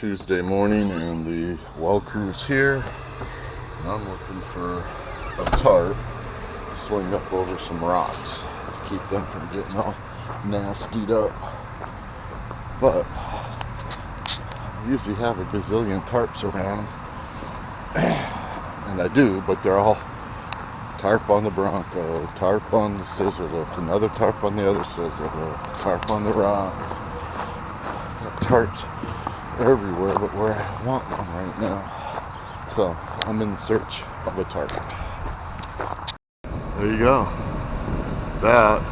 Tuesday morning and the well crew's here. And I'm looking for a tarp to swing up over some rocks to keep them from getting all nastied up. But I usually have a gazillion tarps around, and I do, but they're all tarp on the Bronco, tarp on the scissor lift, another tarp on the other scissor lift, tarp on the rocks. Got tarps everywhere but where I want one right now. So I'm in search of a tarp. There you go. That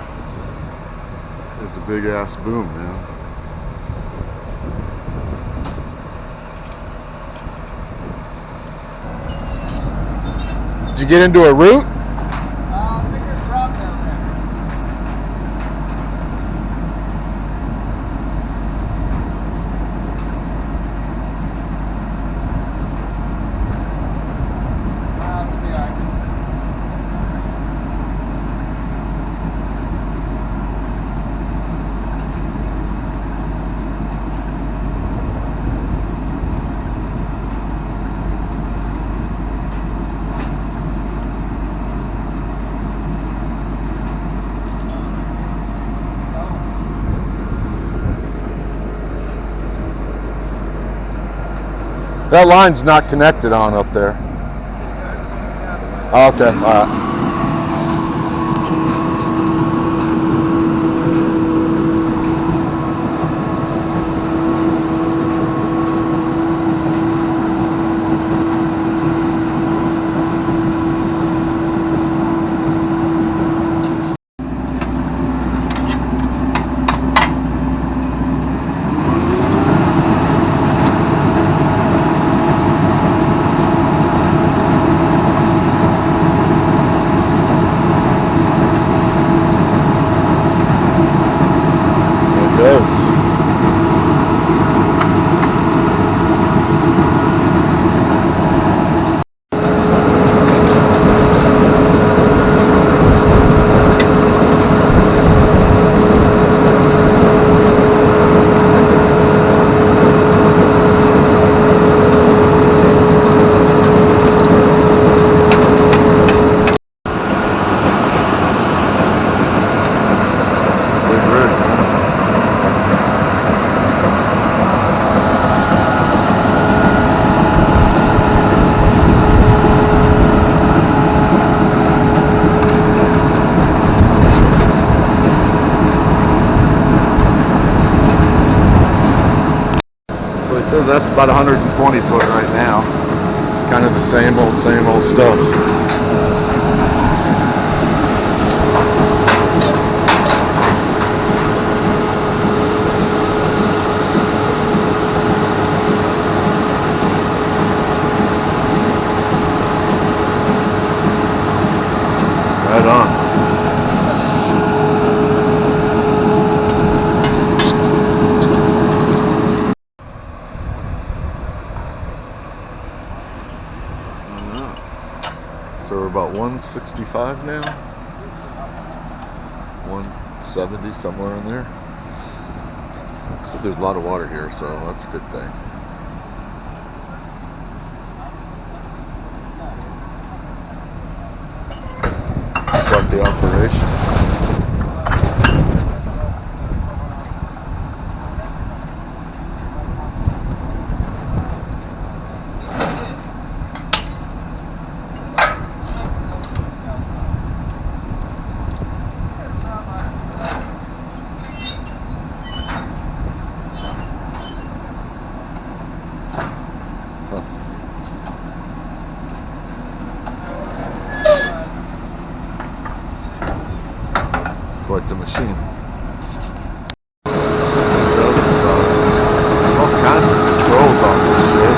is a big ass boom, man. Did you get into a root? That line's not connected on up there. Okay, all right. So that's about 120 foot right now. Kind of the same old stuff. Right on. So we're about 165 now, 170, somewhere in there. So there's a lot of water here, so that's a good thing. Start the operation. Quite the machine. There's all kinds of controls on this shit.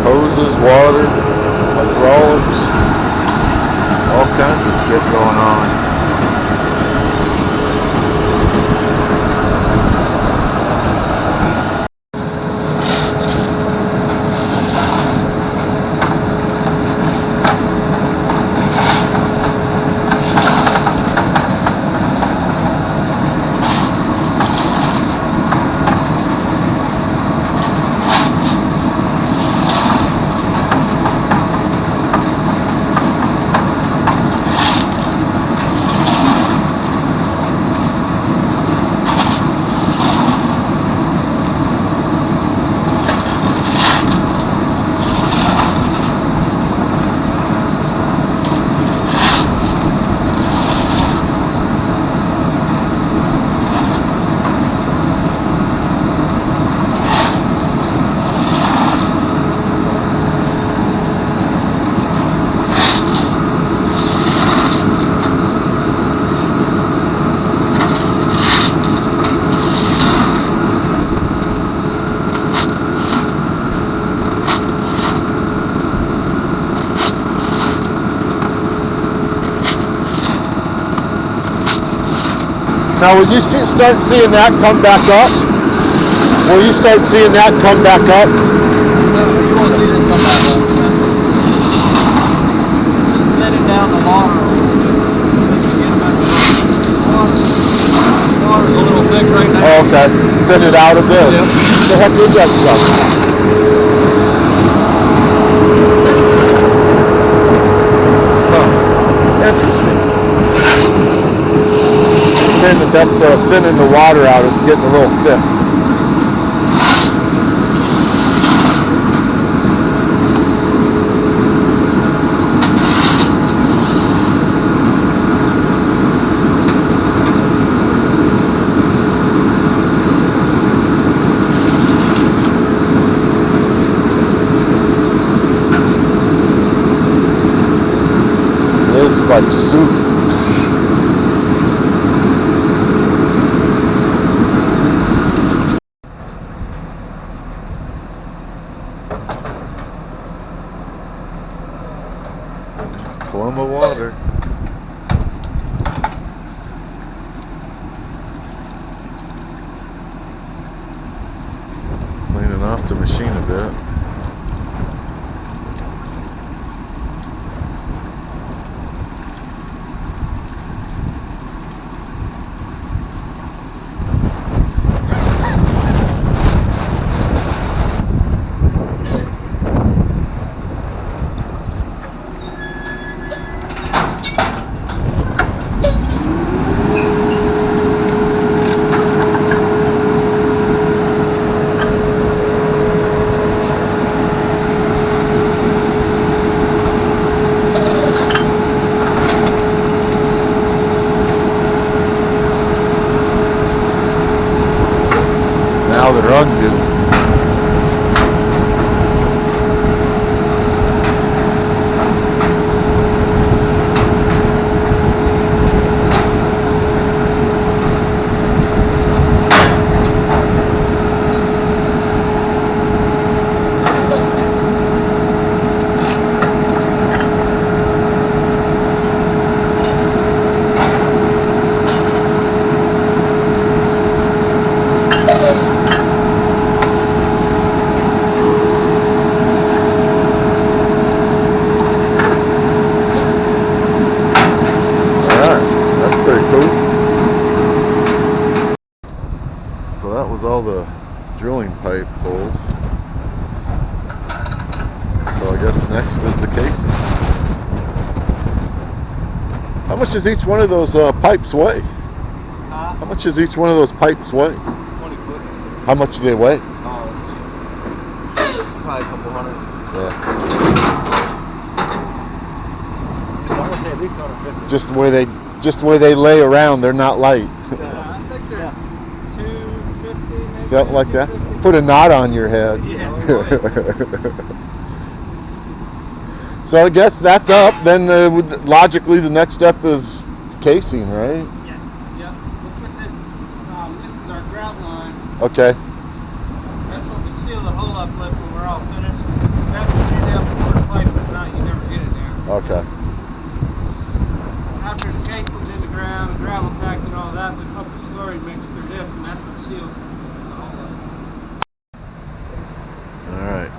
Hoses, water, hydraulics. All kinds of shit going on. Now, will you start seeing that come back up? Will you start seeing that come back up? No, you won't see this come back up. It's just thinning down the water a little bit. Once you get back up. The water's a little thick right now. Oh, okay. Thin it out a bit. Yep. The heck is that stuff? Interesting. That's thinning the water out. It's getting a little thick. This is like soup. Plum of water. Cleaning off the machine a bit. Now they're undue. So that was all the drilling pipe pulled. So I guess next is the casing. How much does each one of those pipes weigh? How much does each one of those pipes weigh? 20 foot. How much do they weigh? Probably a couple hundred. Yeah. I would say at least 150. Just the way they lay around, they're not light. I think they're 250 maybe. Something like that. Put a knot on your head. Yeah. So I guess that's up. Then logically the next step is casing, right? Yeah. Yeah. We'll put this. This is our ground line. Okay. That's what we seal the hole up with when we're all finished. That's what you do before the pipe, but not you never get it there. Okay. After the casing's in the ground, and gravel packed and all that, we pump the slurry mix through this, and that's what seals the hole up. All right.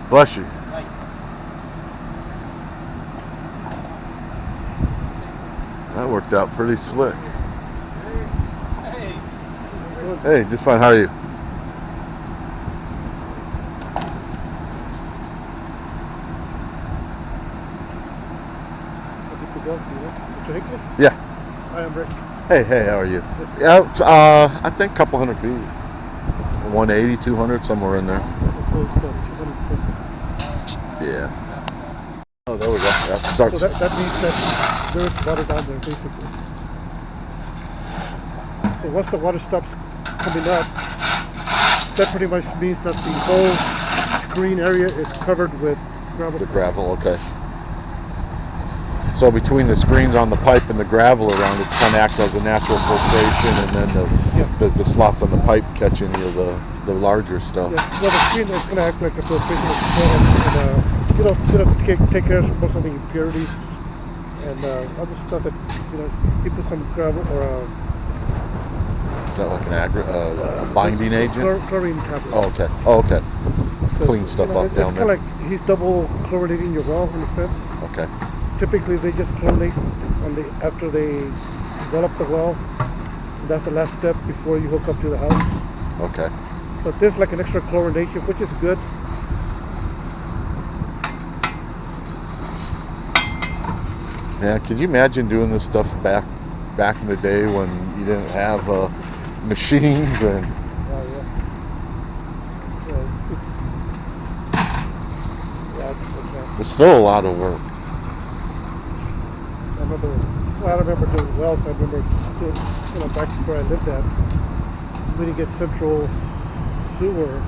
Bless you. That worked out pretty slick. Hey, just fine. How are you? Yeah. Hi, I'm Rick. Hey, how are you? Yeah, I think a couple hundred feet. 180, 200, somewhere in there. Yeah. Oh, there we go. That starts. So that means that there is water down there, basically. So once the water stops coming up, that pretty much means that the whole screen area is covered with gravel. The gravel, okay. So between the screens on the pipe and the gravel around it, kind of acts as a natural filtration, and then the slots on the pipe catch any of the larger stuff. Yeah. Well, the screen is going to act like a filtration and take care of most of the impurities and other stuff that you put some gravel or is that like a binding agent? Chlorine tablet. Oh, okay. Clean stuff up down there. It's kind of like he's double chlorinating your well in a sense. Okay. Typically, they just chlorinate after they develop the well. That's the last step before you hook up to the house. Okay. But there's like an extra chlorination, which is good. Yeah, could you imagine doing this stuff back in the day when you didn't have machines and? Oh yeah. Yeah, it's still a lot of work. I remember doing wells. I remember doing, back where I lived at, we didn't get central sewer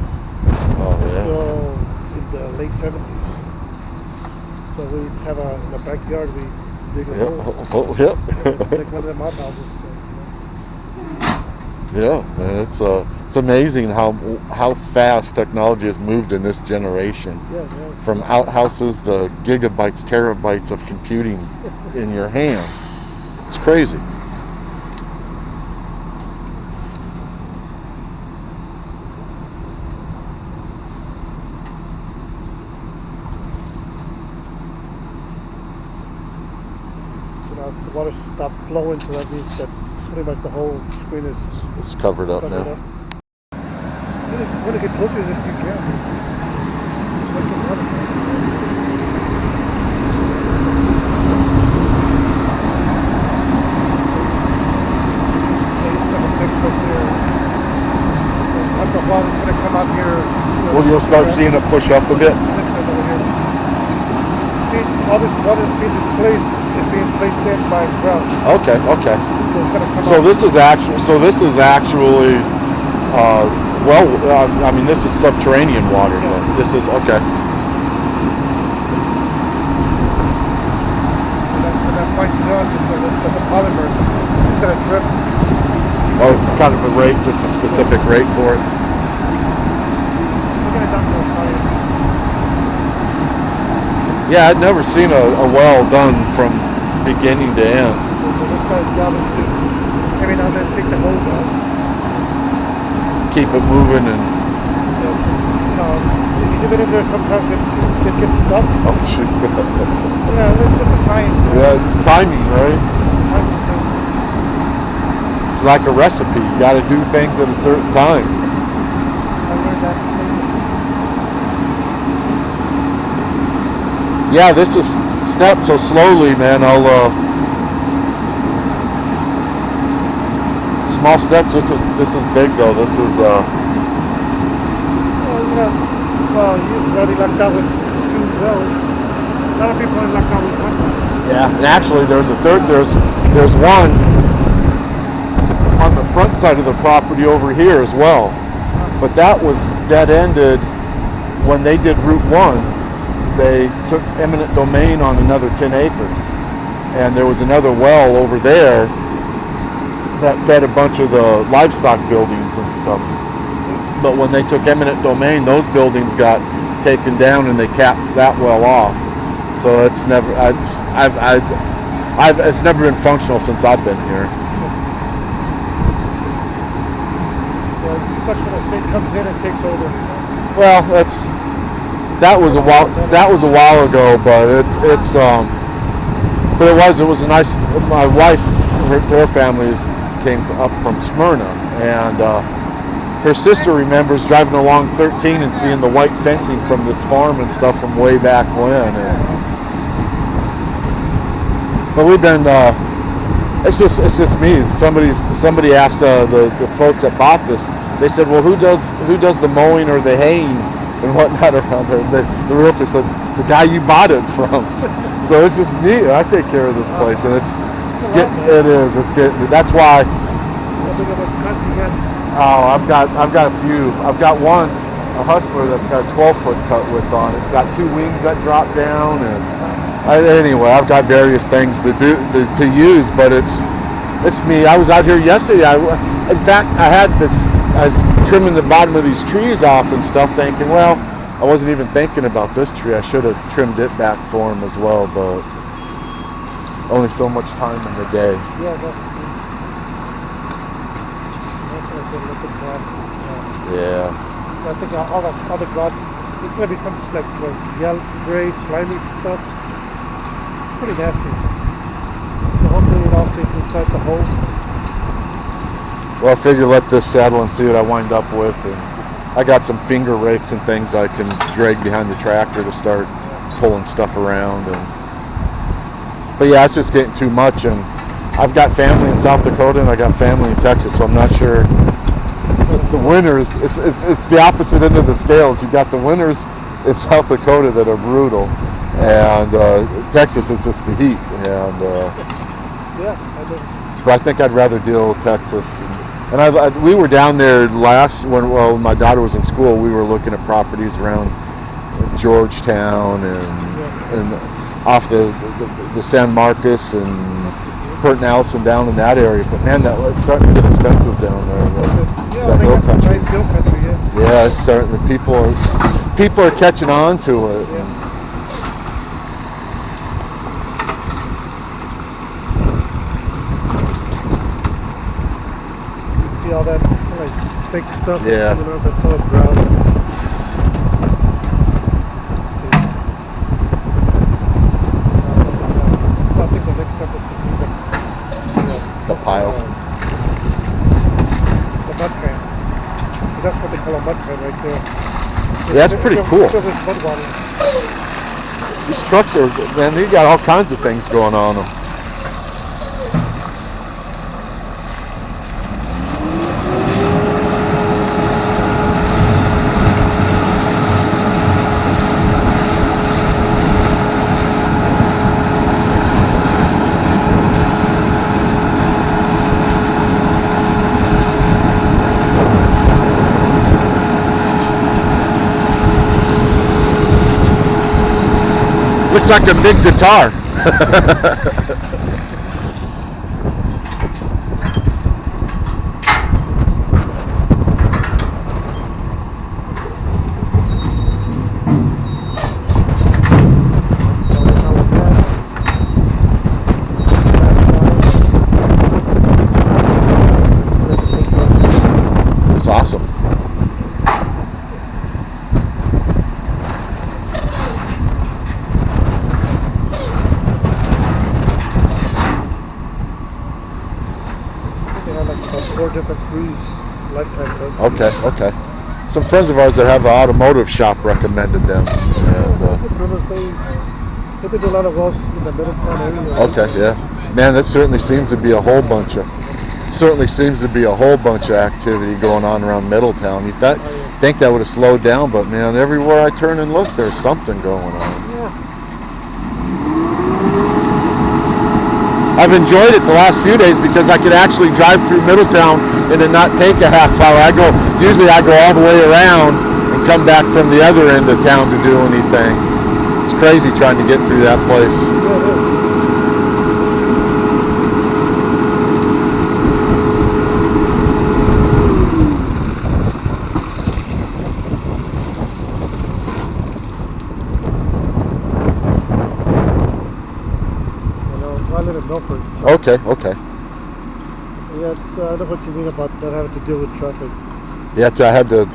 until in the late 70s. So we'd have in the backyard, we dig a hole. Like one of them outhouses. Yeah, it's amazing how fast technology has moved in this generation. Yeah. From outhouses to gigabytes, terabytes of computing in your hand. It's crazy. The water stopped flowing, so that means that pretty much the whole screen is it's covered up now. You want to get closer to this, you can. After a while, it's going to come up here. Well, you'll start seeing it push up a bit. All this water being displaced is being placed in by ground. Okay. So this is actually I mean, this is subterranean water. Yeah. This is okay. And that points it out just like the polymer. It's going to drip. Oh, it's kind of a rate, just a specific rate for it. We're going to dump those science. Yeah, I'd never seen a well done from beginning to end. So this guy's job is to every now and then take the hose out. Keep it moving and. If you leave it in there, sometimes it gets stuck. Oh, gee. Yeah, it's a science. Yeah, timing, right? It's like a recipe. You got to do things at a certain time. I learned that. Yeah, this is step so slowly, man. I'll small steps. This is big though. This is Well, you already lucked out with 2 wells. A lot of people are lucked out with 1 well. yeah. And actually, there's a third. There's one on the front side of the property over here as well. But that was dead-ended when they did Route 1. They took eminent domain on another 10 acres. And there was another well over there that fed a bunch of the livestock buildings and stuff. But when they took eminent domain, those buildings got taken down and they capped that well off. So it's never, it's never been functional since I've been here. Yeah, it sucks when the state comes in and takes over. Well, that was a while ago, but it was a nice. My wife, their family came up from Smyrna, and her sister remembers driving along 13 and seeing the white fencing from this farm and stuff from way back when. But we've been. It's just me. Somebody asked the folks that bought this. They said, "Well, who does the mowing or the haying and whatnot around there?" The realtor said, "The guy you bought it from." So it's just me. I take care of this place, and it's getting. That's why. Oh, I've got a few. I've got a hustler that's got a 12-foot cut width on. It's got 2 wings that drop down, and Anyway, I've got various things to do to use, but it's me. I was out here yesterday. In fact, I was trimming the bottom of these trees off and stuff, thinking, well, I wasn't even thinking about this tree. I should have trimmed it back for him as well, but only so much time in the day. Yeah, that's gonna be a little bit nasty. Yeah. I think all the grass, it's gonna be something like yellow, gray, slimy stuff. Pretty nasty. So hopefully it all stays inside the hole. Well, I figure let this settle and see what I wind up with. And I got some finger rakes and things I can drag behind the tractor to start pulling stuff around. But yeah, it's just getting too much. And I've got family in South Dakota and I got family in Texas, so I'm not sure. The winters, it's the opposite end of the scales. You got the winters in South Dakota that are brutal, and Texas is just the heat. And yeah, but I think I'd rather deal with Texas. And we were down there when my daughter was in school. We were looking at properties around Georgetown and off the San Marcos and Port Nelson down in that area. But man, it's starting to get expensive down there. Yeah, they got some nice hill country. Yeah, it's starting. People are catching on to it. Yeah. See all that like thick stuff? Yeah. That's all ground. I think the next step is to do The pile. The mud pan. That's what they call a mud pan right there. Yeah, that's pretty cool. Mud water. These trucks are, man, they got all kinds of things going on them. Looks like a big guitar. It's awesome. They have like about 4 different crews, lifetime does. Okay. Some friends of ours that have an automotive shop recommended them. And, They do a lot of wells in the Middletown area. okay, yeah. Man, that certainly seems to be a whole bunch of activity going on around Middletown. You think that would have slowed down, but man, everywhere I turn and look, there's something going on. Yeah. I've enjoyed it the last few days because I could actually drive through Middletown and it not take a half hour. Usually I go all the way around and come back from the other end of town to do anything. It's crazy trying to get through that place. Yeah, it is. I live in Milford. So Okay. yeah, I know what you mean about not having to deal with traffic. Yeah, I had to.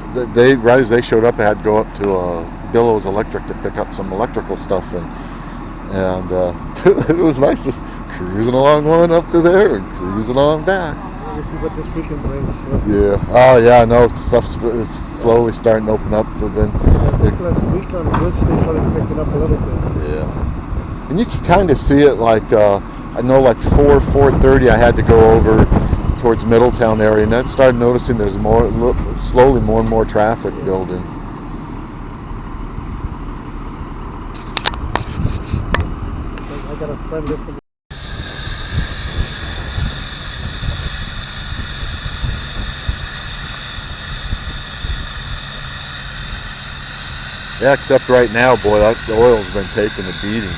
Right as they showed up, I had to go up to Billows Electric to pick up some electrical stuff, and it was nice just cruising along going up to there and cruising on back. Let's see what this weekend brings. So. Yeah. Oh yeah, I know stuff's it's slowly starting to open up. To then. I think last week on Wednesday started picking up a little bit. Yeah. And you can kind of see it like I know like 4:30 I had to go over towards Middletown area, and I started noticing there's slowly more and more traffic building. I got a friend listening. Yeah, except right now, boy, the oil's been taking a beating.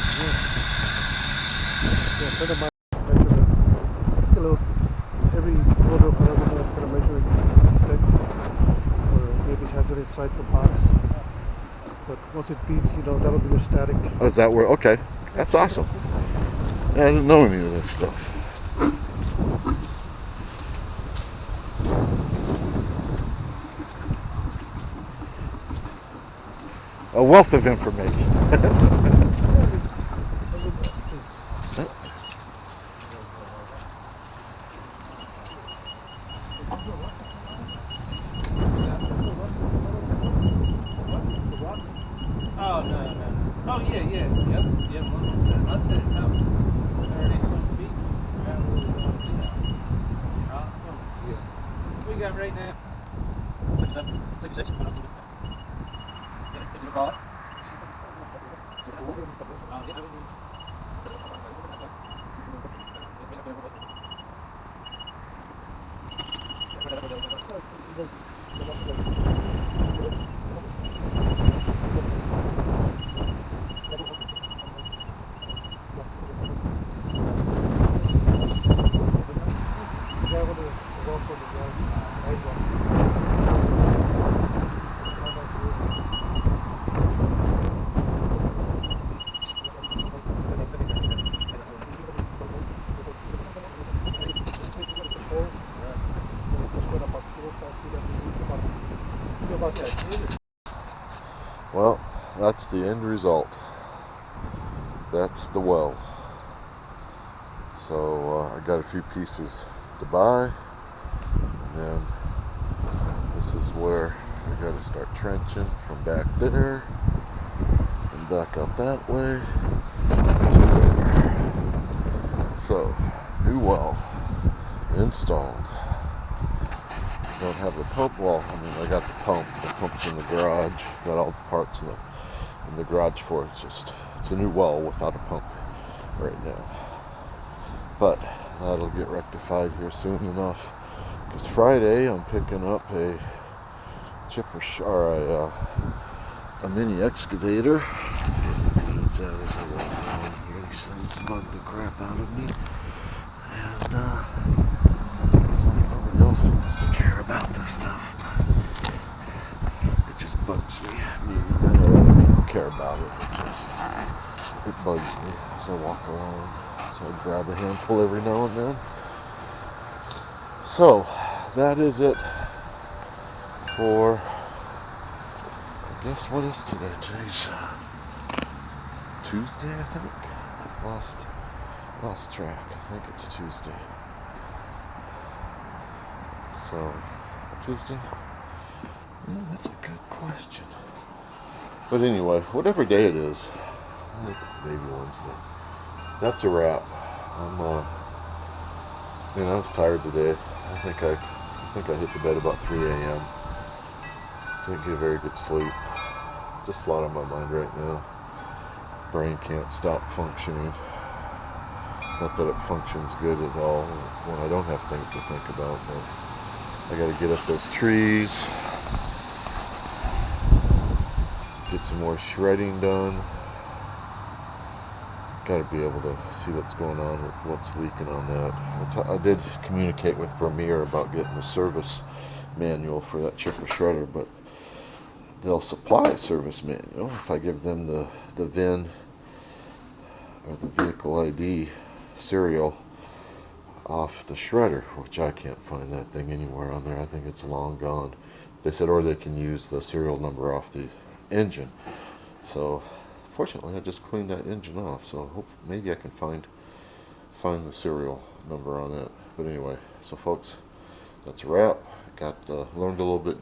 friend of mine measured a little, every little parameter is going to measure a stick, or maybe it has it inside the box. But once it beeps, that'll be your static. Oh, is that where? Okay, that's awesome. I didn't know any of this stuff. A wealth of information. Oh, no. Oh, yeah. Yep. I'd say it's out 30 some feet. We got right now. 66. Is it a call? Well, that's the end result. That's the well. So I got a few pieces to buy, and then this is where I got to start trenching from back there and back up that way to there. So, new well installed. Don't have the pump. Well, I got the pump. The pump's in the garage. Got all the parts in the garage for it. It's a new well without a pump right now. But that'll get rectified here soon enough. Because Friday I'm picking up a a mini excavator. It's out as I walk around here. These things bug the crap out of me. And it's like nobody else seems to care about this stuff. It just bugs me. I know other people care about it. It bugs me as I walk along. So I grab a handful every now and then. So that is it for, I guess, what is today? Today's Tuesday, I think. I've lost track. I think it's a Tuesday. So, Tuesday? That's a good question. But anyway, whatever day it is, I think maybe Wednesday. That's a wrap. I was tired today. I think I hit the bed about 3 a.m. Didn't get a very good sleep. Just a lot on my mind right now. Brain can't stop functioning. Not that it functions good at all when I don't have things to think about, but I gotta get up those trees, get some more shredding done. Got to be able to see what's going on with what's leaking on that. I did communicate with Vermeer about getting a service manual for that chipper shredder, but they'll supply a service manual if I give them the VIN or the vehicle ID serial off the shredder, which I can't find that thing anywhere on there. I think it's long gone. They said, or they can use the serial number off the engine. So fortunately, I just cleaned that engine off, so maybe I can find the serial number on that. But anyway, so folks, that's a wrap. Learned a little bit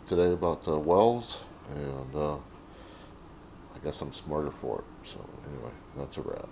today about the wells, and I guess I'm smarter for it. So anyway, that's a wrap.